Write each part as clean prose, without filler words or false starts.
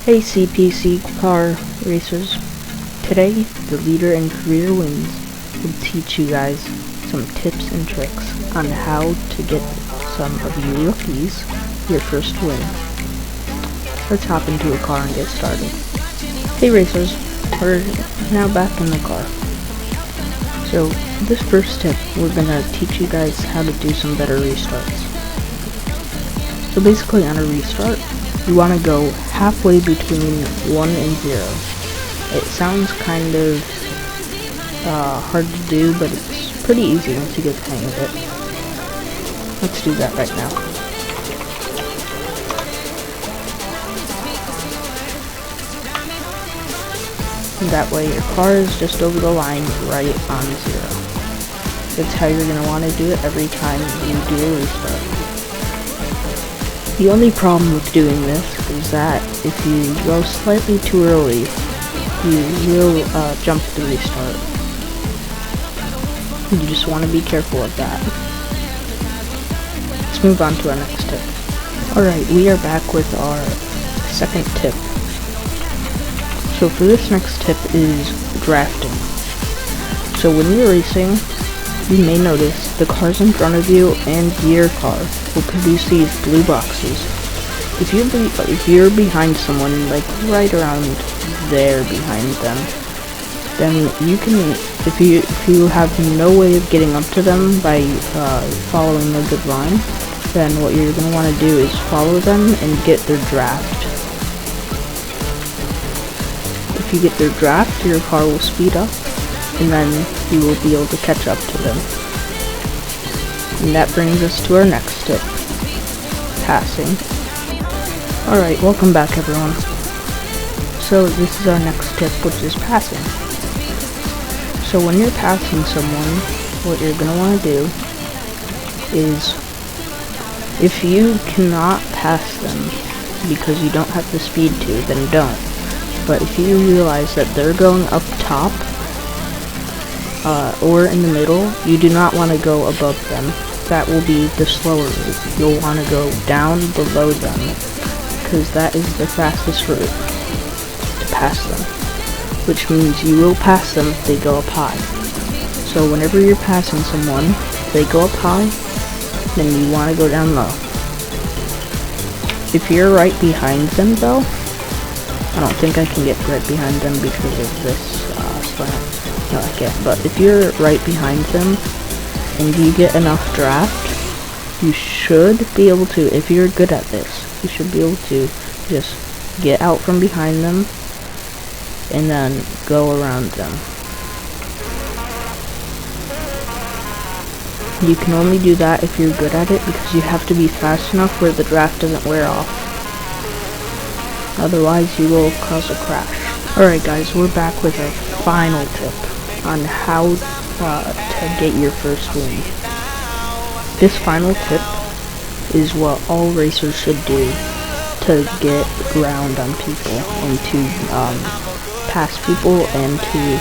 Hey CPCCAR racers, today the leader in career wins will teach you guys some tips and tricks on how to get some of you rookies your first win. Let's hop into a car and get started. Hey racers, we're now back in the car. So this first tip, we're going to teach you guys how to do some better restarts. So basically on a restart, you want to go halfway between 1 and 0. It sounds kind of hard to do, but it's pretty easy once you get the hang of it. Let's do that right now. And that way your car is just over the line right on 0. That's how you're going to want to do it every time you do a restart. The only problem with doing this is that if you go slightly too early, you will jump the restart. You just want to be careful of that. Let's move on to our next tip. Alright, we are back with our second tip. So for this next tip is drafting. So when you're racing, you may notice the cars in front of you and your car will produce these blue boxes. If you're behind someone, like right around there behind them, then you can, if you have no way of getting up to them by following a good line, then what you're going to want to do is follow them and get their draft. If you get their draft, your car will speed up, and then you will be able to catch up to them. And that brings us to our next tip, passing. Alright, welcome back everyone. So this is our next tip, which is passing. So when you're passing someone, what you're going to want to do is, if you cannot pass them because you don't have the speed to, then don't. But if you realize that they're going up top, or in the middle, you do not want to go above them. That will be the slower route. You'll want to go down below them, because that is the fastest route to pass them. Which means you will pass them if they go up high. So whenever you're passing someone, if they go up high, then you want to go down low. If you're right behind them though, I don't think I can get right behind them because of this slant. No, I can't. But if you're right behind them and you get enough draft, you should be able to, if you're good at this, you should be able to just get out from behind them and then go around them. You can only do that if you're good at it, because you have to be fast enough where the draft doesn't wear off. Otherwise you will cause a crash. Alright guys, we're back with our final tip on how to get your first win. This final tip is what all racers should do to get ground on people and to pass people and to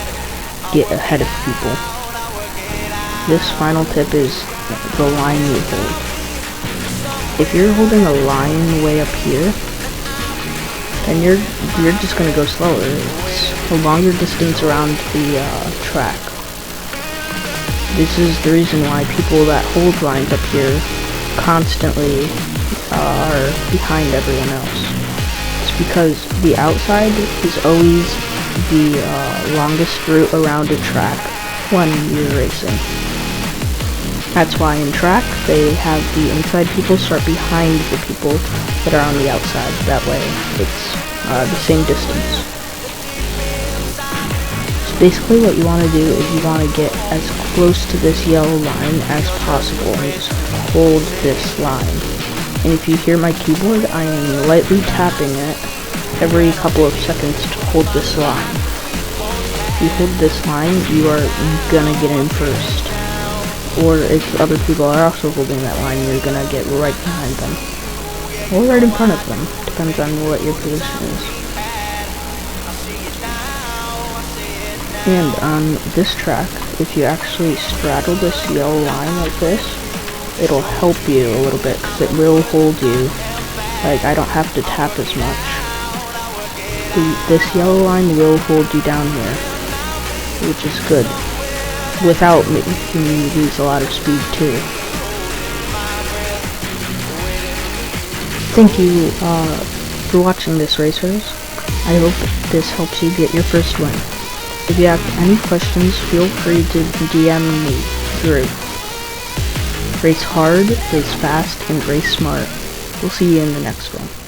get ahead of people. This final tip is the line you hold. If you're holding a line way up here, then you're just gonna go slower. It's a longer distance around the track. This is the reason why people that hold lines up here constantly are behind everyone else. It's because the outside is always the longest route around a track when you're racing. That's why in track, they have the inside people start behind the people that are on the outside. That way, it's the same distance. So basically what you want to do is you want to get as close to this yellow line as possible and just hold this line. And if you hear my keyboard, I am lightly tapping it every couple of seconds to hold this line. If you hold this line, you are gonna get in first. Or if other people are also holding that line, you're gonna get right behind them. Or right in front of them. Depends on what your position is. And on this track, if you actually straddle this yellow line like this, it'll help you a little bit, because it will hold you. Like, I don't have to tap as much. this yellow line will hold you down here, which is good, without making you lose a lot of speed too. Thank you for watching this, racers. I hope this helps you get your first win. If you have any questions, feel free to DM me through. Race hard, race fast, and race smart. We'll see you in the next one.